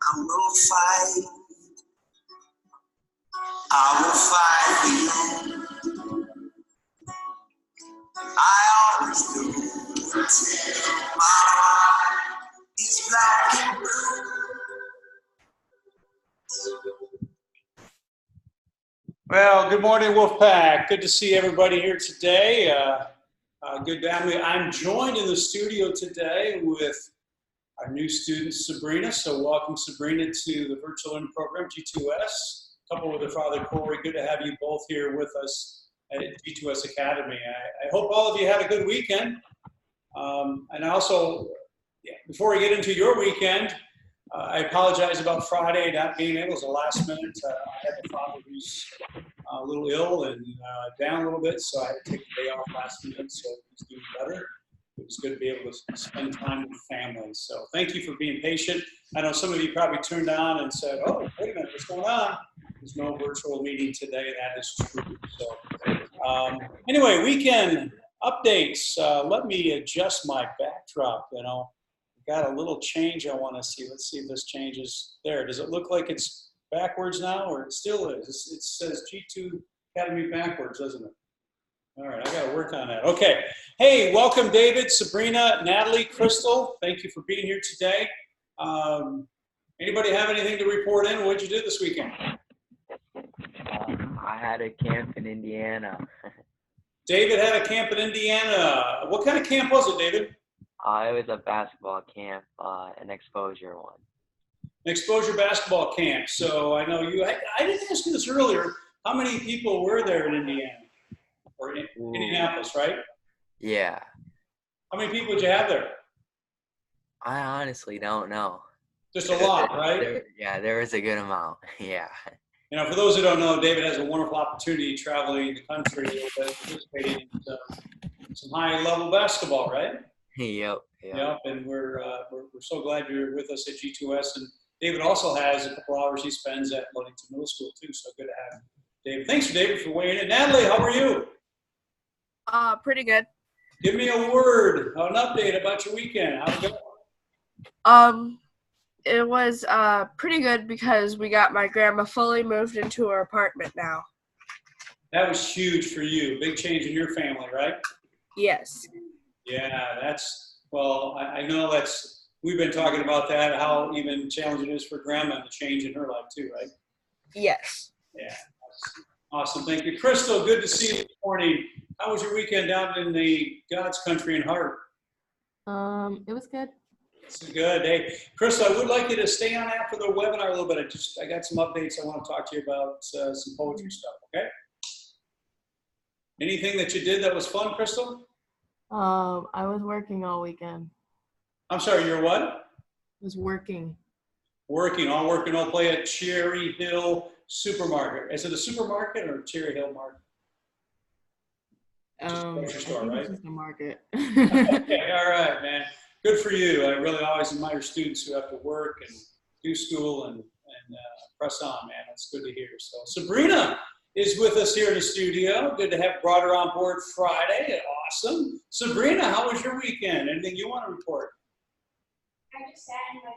I will fight. I will fight for you. I always do until my heart is black and blue. Well, good morning, Wolfpack. Good to see everybody here today. Good to have me. I'm joined in the studio today with our new student, Sabrina. So welcome, Sabrina, to the virtual learning program, G2S. Coupled with her father, Corey. Good to have you both here with us at G2S Academy. I hope all of you had a good weekend. And also, before we get into your weekend, I apologize about Friday not being able. It was the last minute. I had a father who's a little ill and down a little bit, so I had to take the day off last minute, so he's doing better. It was good to be able to spend time with family. So thank you for being patient. I know some of you probably turned on and said, oh, wait a minute, what's going on? There's no virtual meeting today. That is true. So anyway, weekend updates. Let me adjust my backdrop. Got a little change I want to see. Let's see if this changes. There. Does it look like it's backwards now, or it still is? It says G2 Academy backwards, doesn't it? All right, I got to work on that. Okay. Hey, welcome, David, Sabrina, Natalie, Crystal. Thank you for being here today. Anybody have anything to report in? What did you do this weekend? I had a camp in Indiana. David had a camp in Indiana. What kind of camp was it, David? It was a basketball camp, an exposure one. An exposure basketball camp. So I know you, I didn't ask you this earlier. How many people were there in Indiana? Or in Indianapolis, right? Yeah. How many people did you have there? I honestly don't know. Just a lot, right? There was a good amount. Yeah. For those who don't know, David has a wonderful opportunity traveling the country a little bit, participating in some high-level basketball, right? Yep. And we're so glad you're with us at G2S. And David also has a couple hours he spends at Ludington Middle School too. So good to have David. Thanks, David, for weighing in. Natalie, how are you? Pretty good. Give me a word, an update about your weekend. How'd it go? It was pretty good because we got my grandma fully moved into her apartment now. That was huge for you. Big change in your family, right? Yes. Yeah, I know we've been talking about that, how even challenging it is for grandma to change in her life too, right? Yes. Yeah, awesome. Thank you. Crystal, good to see you this morning. How was your weekend down in the God's country and heart? It was good. It's good. Hey, Crystal, I would like you to stay on after the webinar a little bit. I got some updates I want to talk to you about, some poetry stuff, okay? Anything that you did that was fun, Crystal? I was working all weekend. I'm sorry, you're what? I was working. All working, all play at Cherry Hill Supermarket. Is it a supermarket or Cherry Hill Market? Grocery store, right? It's just a market. Okay, all right, man. Good for you. I really always admire students who have to work and do school and press on, man. That's good to hear. So Sabrina is with us here in the studio. Good to have brought her on board Friday. Awesome. Sabrina, how was your weekend? Anything you want to report? I just sat in my room.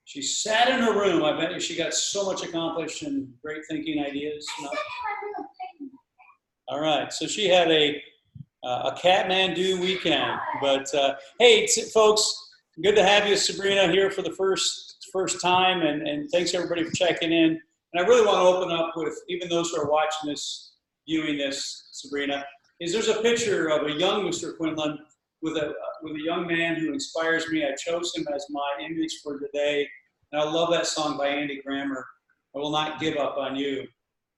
She sat in her room. I bet you she got so much accomplished and great thinking ideas. I sat in my room. All right. So she had a Kathmandu weekend. But hey, folks, good to have you, Sabrina, here for the first time. And thanks, everybody, for checking in. And I really want to open up with, even those who are watching this, viewing this, Sabrina, there's a picture of a young Mr. Quinlan with a young man who inspires me. I chose him as my image for today. And I love that song by Andy Grammer, I Will Not Give Up on You.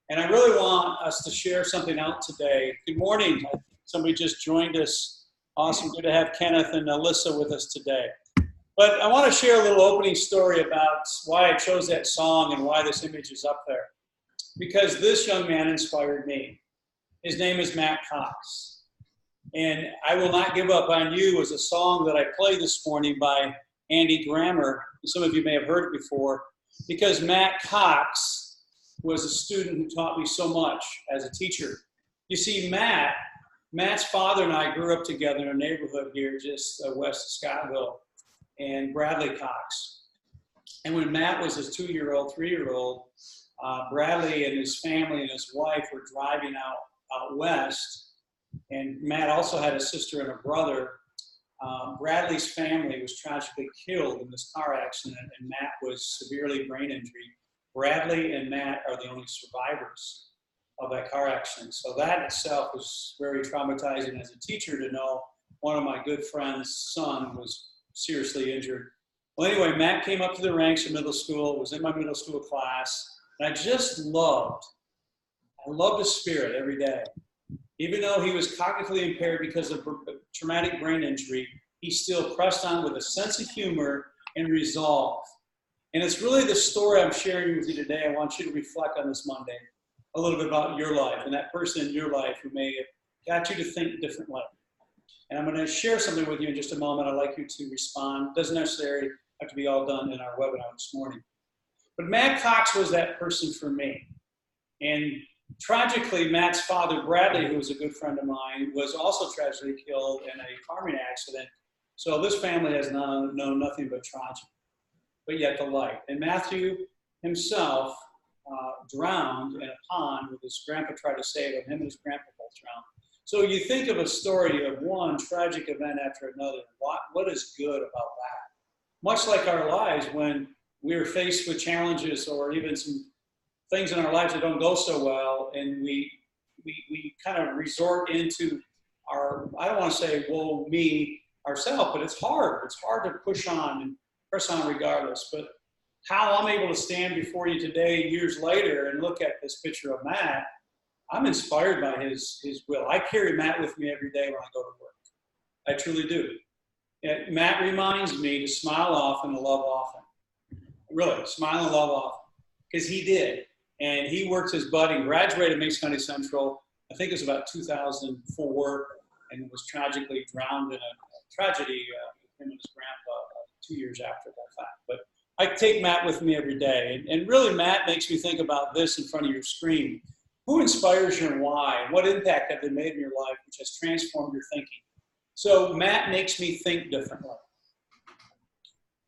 And I really want us to share something out today. Good morning. Somebody just joined us. Awesome. Good to have Kenneth and Alyssa with us today. But I want to share a little opening story about why I chose that song and why this image is up there. Because this young man inspired me. His name is Matt Cox. And I Will Not Give Up on You was a song that I played this morning by Andy Grammer. Some of you may have heard it before. Because Matt Cox was a student who taught me so much as a teacher. You see, Matt's father and I grew up together in a neighborhood here just west of Scottville, and Bradley Cox. And when Matt was a 2-year-old, 3-year-old, Bradley and his family and his wife were driving out west. And Matt also had a sister and a brother. Bradley's family was tragically killed in this car accident, and Matt was severely brain injured. Bradley and Matt are the only survivors of that car accident. So that itself was very traumatizing as a teacher to know one of my good friend's son was seriously injured. Well, anyway, Matt came up to the ranks in middle school, was in my middle school class, and I loved his spirit every day. Even though he was cognitively impaired because of traumatic brain injury, he still pressed on with a sense of humor and resolve. And it's really the story I'm sharing with you today. I want you to reflect on this Monday a little bit about your life and that person in your life who may have got you to think differently. And I'm going to share something with you in just a moment. I'd like you to respond. It doesn't necessarily have to be all done in our webinar this morning. But Matt Cox was that person for me. And tragically, Matt's father, Bradley, who was a good friend of mine, was also tragically killed in a farming accident. So this family has known nothing but tragedy, but yet the light. And Matthew himself drowned in a pond with his grandpa tried to save him. Him and his grandpa both drowned. So you think of a story of one tragic event after another. What is good about that? Much like our lives, when we're faced with challenges or even some things in our lives that don't go so well, and we kind of resort into our, I don't want to say, woe me, ourselves, but it's hard. It's hard to push on and press on regardless. But how I'm able to stand before you today, years later, and look at this picture of Matt, I'm inspired by his will. I carry Matt with me every day when I go to work. I truly do. And Matt reminds me to smile often and love often. Really, smile and love often. Because he did. And he worked his butt and graduated Mason County Central, I think it was about 2004, and was tragically drowned in a tragedy with him and his grandpa 2 years after that fact. But I take Matt with me every day. And really, Matt makes me think about this in front of your screen. Who inspires you and why? What impact have they made in your life which has transformed your thinking? So Matt makes me think differently.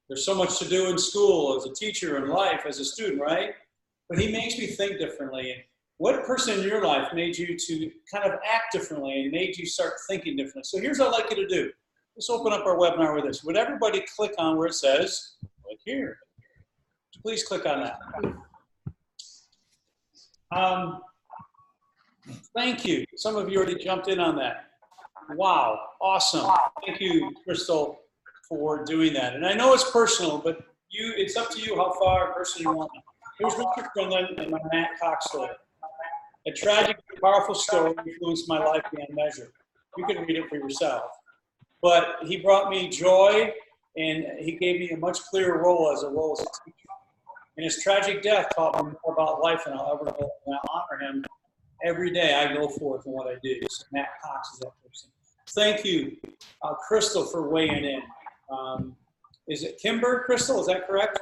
There's so much to do in school, as a teacher, in life, as a student, right? But he makes me think differently. And what person in your life made you to kind of act differently and made you start thinking differently? So here's what I'd like you to do. Let's open up our webinar with this. Would everybody click on where it says, click here. Please click on that. Thank you. Some of you already jumped in on that. Wow, awesome. Thank you, Crystal, for doing that. And I know it's personal, but it's up to you how far personal you want. Here's Mr. Quinlan and my Matt Cox story. A tragic, powerful story influenced my life beyond measure. You can read it for yourself. But he brought me joy, and he gave me a much clearer role as a teacher. And his tragic death taught me more about life than I'll ever know. And I honor him every day. I go forth in what I do. So Matt Cox is that person. Thank you, Crystal, for weighing in. Is it Kimber, Crystal? Is that correct?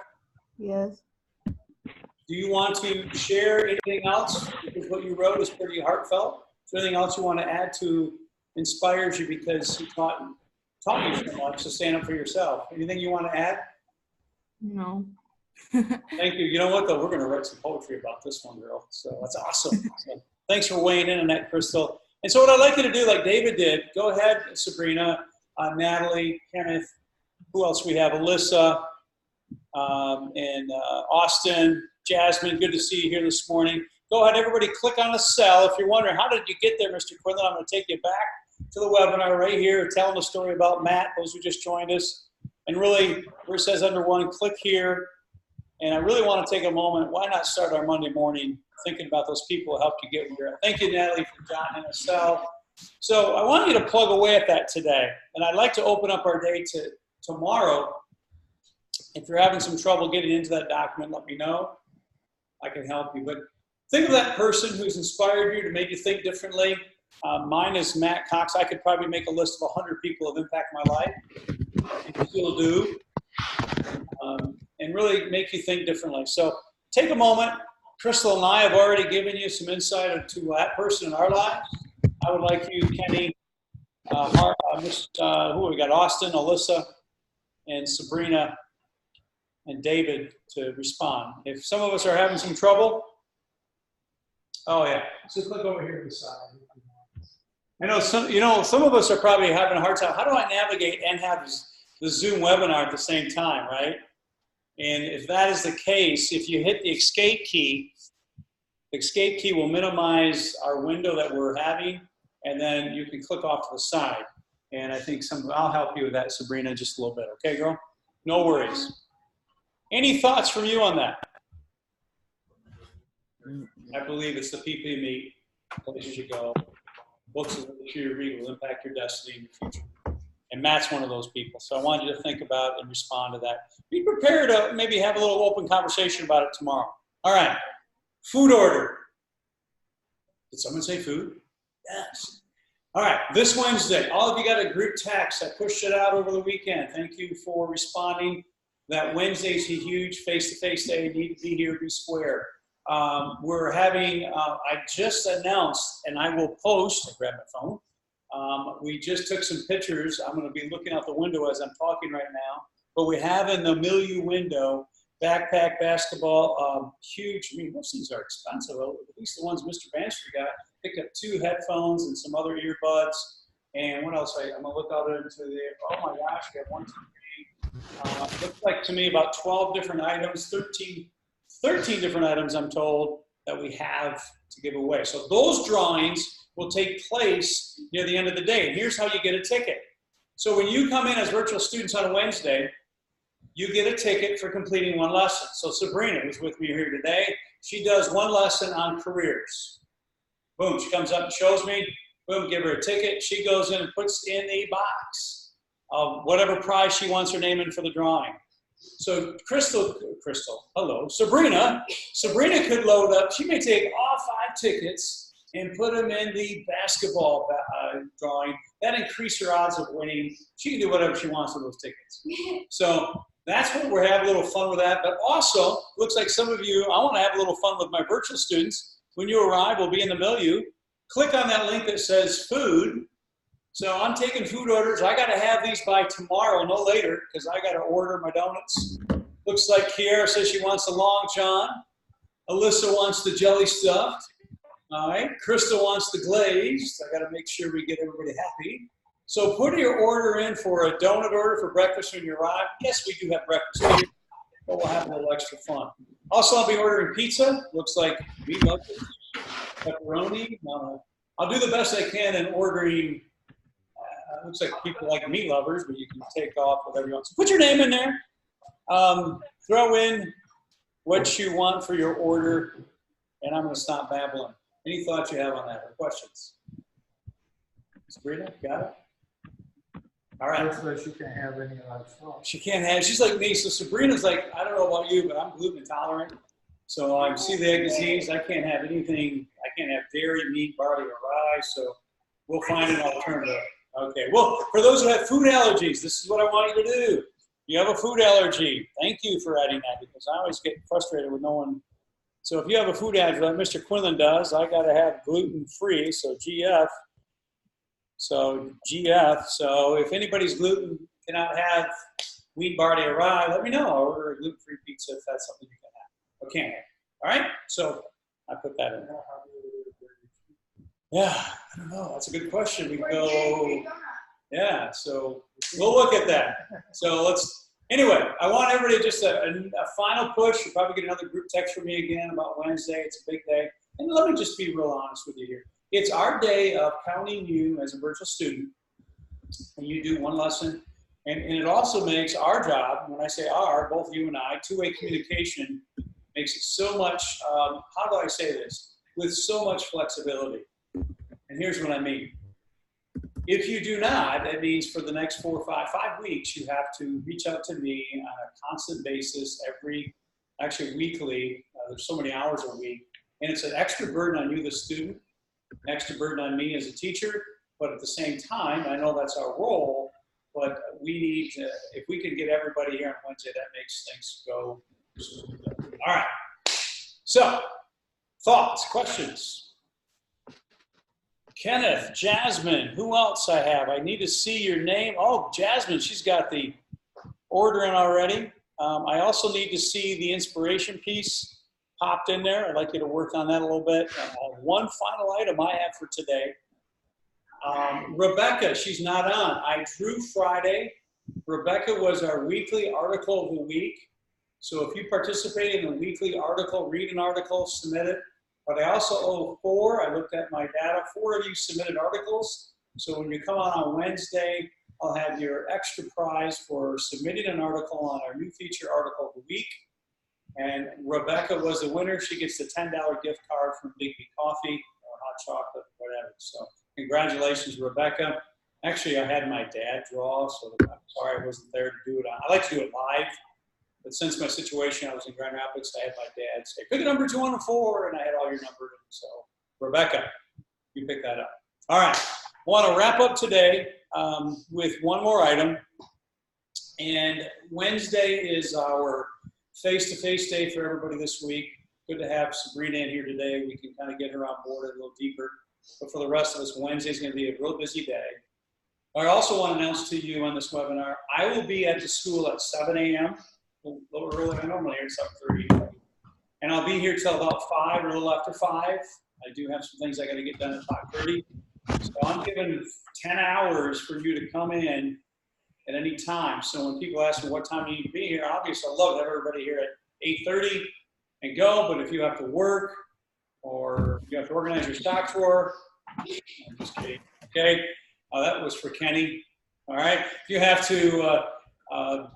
Yes. Do you want to share anything else? Because what you wrote is pretty heartfelt. Is there anything else you want to add to inspires you because he taught you so much to stand up for yourself? Anything you want to add? No. Thank you. You know what, though? We're going to write some poetry about this one, girl. So that's awesome. So thanks for weighing in on that, Crystal. And so what I'd like you to do, like David did, go ahead, Sabrina, Natalie, Kenneth, who else we have? Alyssa, and Austin, Jasmine, good to see you here this morning. Go ahead, everybody, click on the cell. If you're wondering, how did you get there, Mr. Quinlan? I'm going to take you back to the webinar right here, telling the story about Matt, those who just joined us. And really, where it says under one, click here. And I really want to take a moment. Why not start our Monday morning thinking about those people who helped you get where you're at? Thank you, Natalie, for jotting in a cell. So I want you to plug away at that today. And I'd like to open up our day to tomorrow. If you're having some trouble getting into that document, let me know. I can help you. But think of that person who's inspired you to make you think differently. Mine is Matt Cox. I could probably make a list of 100 people who have impacted my life. And still do. And really make you think differently. So take a moment. Crystal and I have already given you some insight into that person in our lives. I would like you, Kenny, who we got? Austin, Alyssa, and Sabrina, and David to respond. If some of us are having some trouble, oh yeah, so click over here to the side. I know some of us are probably having a hard time. How do I navigate and have the Zoom webinar at the same time, right? And if that is the case, if you hit the escape key will minimize our window that we're having, and then you can click off to the side. And I think I'll help you with that, Sabrina, just a little bit. Okay, girl? No worries. Any thoughts from you on that? I believe it's the people you meet, places you go, books that you read will impact your destiny in the future. And Matt's one of those people. So I want you to think about and respond to that. Be prepared to maybe have a little open conversation about it tomorrow. All right. Food order. Did someone say food? Yes. All right. This Wednesday, all of you got a group text. I pushed it out over the weekend. Thank you for responding. That Wednesday is a huge face-to-face day. You need to be here, be square. We're having, I just announced, and I will post, I grabbed my phone. We just took some pictures. I'm going to be looking out the window as I'm talking right now. But we have in the milieu window, backpack, basketball, huge. I mean, most things are expensive. At least the ones Mr. Bannister got. Picked up 2 headphones and some other earbuds. And what else? I'm going to look out into the, oh my gosh, we have 1, 2, 3. Looks like to me about 12 different items, 13 different items, I'm told, that we have to give away. So those drawings will take place near the end of the day. And here's how you get a ticket. So when you come in as virtual students on a Wednesday, you get a ticket for completing 1 lesson. So Sabrina, who's with me here today, she does 1 lesson on careers. Boom, she comes up and shows me. Boom, give her a ticket. She goes in and puts in a box of whatever prize she wants her name in for the drawing. So Crystal, hello, Sabrina could load up. She may take all 5 tickets and put them in the basketball drawing. That increases her odds of winning. She can do whatever she wants with those tickets. So that's what we're having a little fun with that. But also, looks like some of you, I want to have a little fun with my virtual students. When you arrive, we'll be in the milieu. Click on that link that says food. So I'm taking food orders. I got to have these by tomorrow, no later, because I got to order my donuts. Looks like Kiara says she wants the Long John. Alyssa wants the jelly stuffed. All right. Crystal wants the glazed. I got to make sure we get everybody happy. So put your order in for a donut order for breakfast when you arrive. Yes, we do have breakfast here, but we'll have a little extra fun. Also, I'll be ordering pizza. Looks like we love it. Pepperoni. I'll do the best I can in ordering. Looks like people like meat lovers, but you can take off whatever you want. So put your name in there. Throw in what you want for your order, and I'm going to stop babbling. Any thoughts you have on that or questions? Sabrina, got it? All right. That's why she can't have any of that stuff. She can't have, she's like me. So Sabrina's like, I don't know about you, but I'm gluten intolerant. So I'm celiac disease. I can't have anything. I can't have dairy, meat, barley, or rye. So we'll find an alternative. Okay. Well, for those who have food allergies, this is what I want you to do. You have a food allergy. Thank you for adding that because I always get frustrated with no one. So if you have a food allergy, like Mr. Quinlan does, I got to have gluten-free, so GF. So GF. So if anybody's gluten cannot have wheat, barley, or rye, let me know. I'll order a gluten-free pizza if that's something you can have or can't have. All right? So I put that in. Yeah, I don't know. That's a good question. We go, yeah, so we'll look at that. So anyway, I want everybody just a final push. You'll probably get another group text from me again about Wednesday. It's a big day. And let me just be real honest with you here. It's our day of counting you as a virtual student. And you do 1 lesson. And it also makes our job, when I say our, both you and I, two-way communication makes it so much, how do I say this? With so much flexibility. And here's what I mean. If you do not, that means for the next 4 or 5 weeks, you have to reach out to me on a constant basis, actually weekly. There's so many hours a week. And it's an extra burden on you, the student, an extra burden on me as a teacher. But at the same time, I know that's our role, but we need to, if we can get everybody here on Wednesday, that makes things go. All right. So, thoughts, questions? Kenneth, Jasmine, who else I have? I need to see your name. Oh, Jasmine, she's got the order in already. I also need to see the inspiration piece popped in there. I'd like you to work on that a little bit. One final item I have for today. Rebecca, she's not on. I drew Friday. Rebecca was our weekly article of the week. So if you participate in the weekly article, read an article, submit it. But I also owe 4. I looked at my data. 4 of you submitted articles. So when you come on Wednesday, I'll have your extra prize for submitting an article on our new feature article of the week. And Rebecca was the winner. She gets the $10 gift card from Bigby Coffee or hot chocolate, whatever. So congratulations, Rebecca. Actually, I had my dad draw, so I'm sorry I wasn't there to do it. I like to do it live, but since my situation, I was in Grand Rapids, I had my dad say, pick a number 2 on the 4, and I had all your numbers. So Rebecca, you pick that up. All right, I want to wrap up today with one more item. And Wednesday is our face-to-face day for everybody this week. Good to have Sabrina in here today. We can kind of get her on board a little deeper. But for the rest of us, Wednesday is going to be a real busy day. I also want to announce to you on this webinar, I will be at the school at 7 a.m., a little earlier than normally here, 7:30. And I'll be here till about 5 or a little after 5. I do have some things I got to get done at 5:30. So I'm giving 10 hours for you to come in at any time. So when people ask me what time you need to be here, obviously I love to have everybody here at 8:30 and go. But if you have to work or you have to organize your stock tour, I'm just kidding, okay? That was for Kenny. All right. If you have to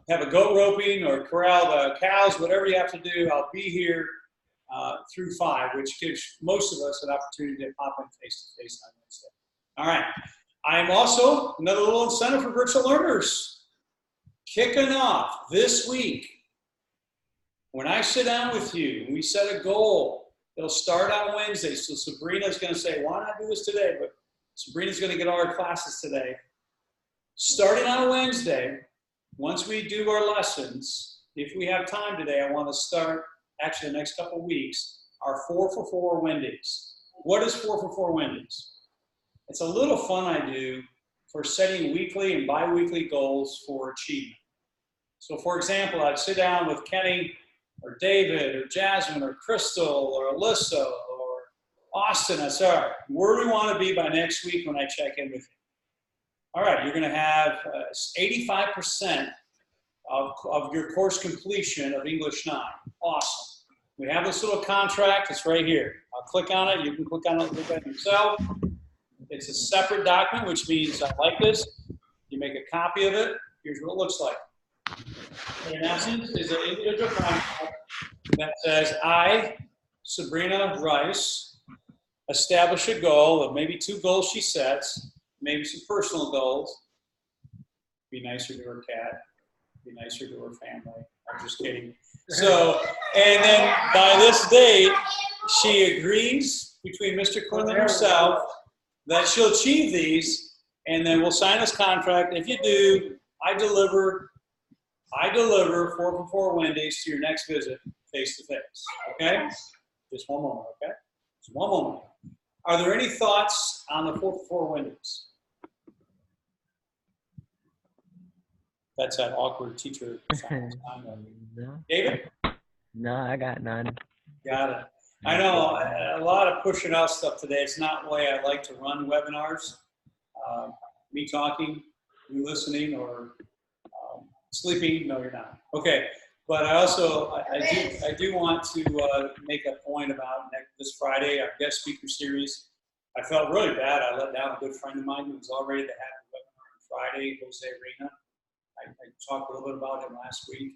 have a goat roping or corral the cows, whatever you have to do, I'll be here through 5, which gives most of us an opportunity to pop in face-to-face on Wednesday. All right. I am also, another little incentive for virtual learners, kicking off this week. When I sit down with you and we set a goal, it'll start on Wednesday. So Sabrina's going to say, why not do this today? But Sabrina's going to get all our classes today. Starting on Wednesday, once we do our lessons, if we have time today, I want to start, actually the next couple of weeks, our 4 for 4 Wendy's. What is 4 for 4 Wendy's? It's a little fun I do for setting weekly and bi-weekly goals for achievement. So for example, I'd sit down with Kenny or David or Jasmine or Crystal or Alyssa or Austin. I said, all right, where do we want to be by next week when I check in with you? All right, you're going to have 85% of your course completion of English 9. Awesome. We have this little contract. It's right here. I'll click on it. You can click on it and look at it yourself. It's a separate document, which means I like this. You make a copy of it. Here's what it looks like. In essence, is an individual contract that says, I, Sabrina Rice, establish a goal of maybe 2 goals she sets, maybe some personal goals. Be nicer to her cat. Be nicer to her family. I'm just kidding. So, and then by this date, she agrees between Mr. Quinn and herself that she'll achieve these, and then we'll sign this contract. If you do, I deliver 4 for 4 Wendy's to your next visit face to face. Okay? Just one moment, okay? Just one moment. Are there any thoughts on the 4 for 4 Wendy's? That's that awkward teacher. No. David? No, I got none. Got it. I know a lot of pushing out stuff today. It's not the way I like to run webinars. Me talking, you listening, or sleeping. No, you're not. Okay. But I also, I do want to make a point about this Friday, our guest speaker series. I felt really bad. I let down a good friend of mine who was all ready to have a webinar on Friday, Jose Reyna. I talked a little bit about him last week.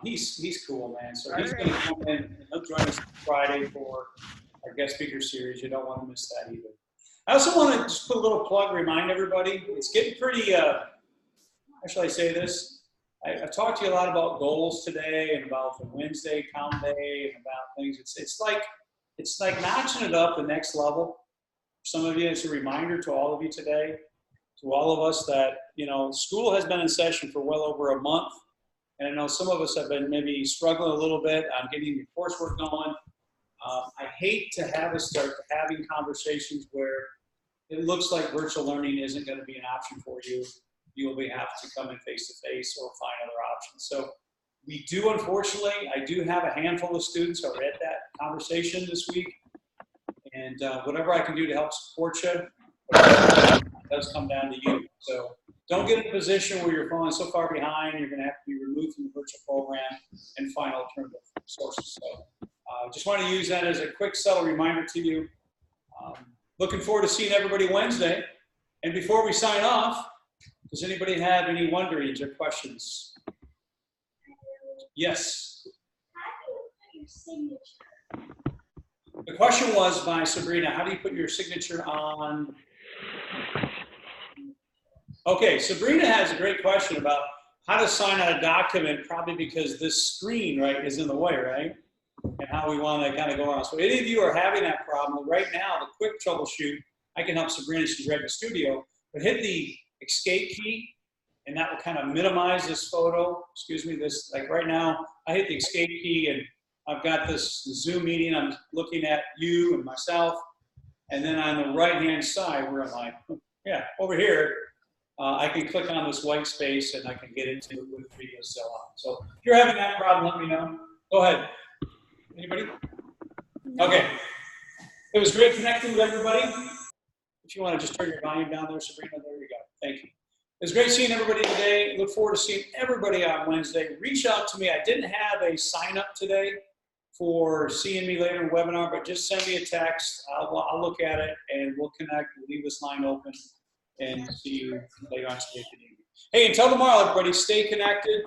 He's cool, man. So he's going to come in and he'll join us Friday for our guest speaker series. You don't want to miss that either. I also want to just put a little plug, remind everybody. It's getting pretty, how shall I say this? I've talked to you a lot about goals today and about the Wednesday count day and about things. It's like notching it up the next level. For some of you, it's a reminder to all of you today, to all of us that, you know, school has been in session for well over a month. And I know some of us have been maybe struggling a little bit on getting the coursework going. I hate to have us start having conversations where it looks like virtual learning isn't going to be an option for you. You will have to come in face-to-face or find other options. So We do, unfortunately, I do have a handful of students who are at that conversation this week. And whatever I can do to help support you, it does come down to you. So don't get in a position where you're falling so far behind, you're going to have to be removed from the virtual program and find alternative sources. So just want to use that as a quick, subtle reminder to you. Looking forward to seeing everybody Wednesday. And before we sign off, does anybody have any wonderings or questions? Yes. How do you put your signature? The question was by Sabrina, how do you put your signature on? Okay, Sabrina has a great question about how to sign out a document, probably because this screen, right, is in the way, right? And how we want to kind of go around. So any of you are having that problem, right now, the quick troubleshoot, I can help Sabrina, she's right in the studio, but hit the escape key, and that will kind of minimize this photo. Excuse me, this, like right now, I hit the escape key, and I've got this Zoom meeting, I'm looking at you and myself, and then on the right-hand side, where am I? Yeah, over here, I can click on this white space, and I can get into it with the video still on. So if you're having that problem, let me know. Go ahead. Anybody? Okay. It was great connecting with everybody. If you want to just turn your volume down there, Sabrina, there you go. Thank you. It was great seeing everybody today. Look forward to seeing everybody on Wednesday. Reach out to me. I didn't have a sign up today for seeing me later in the webinar, but just send me a text. I'll look at it and we'll connect. We'll leave this line open and see you later on today. Hey, until tomorrow, everybody, stay connected.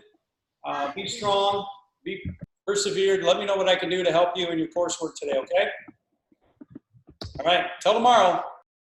Be strong. Be persevered. Let me know what I can do to help you in your coursework today, okay? All right, till tomorrow.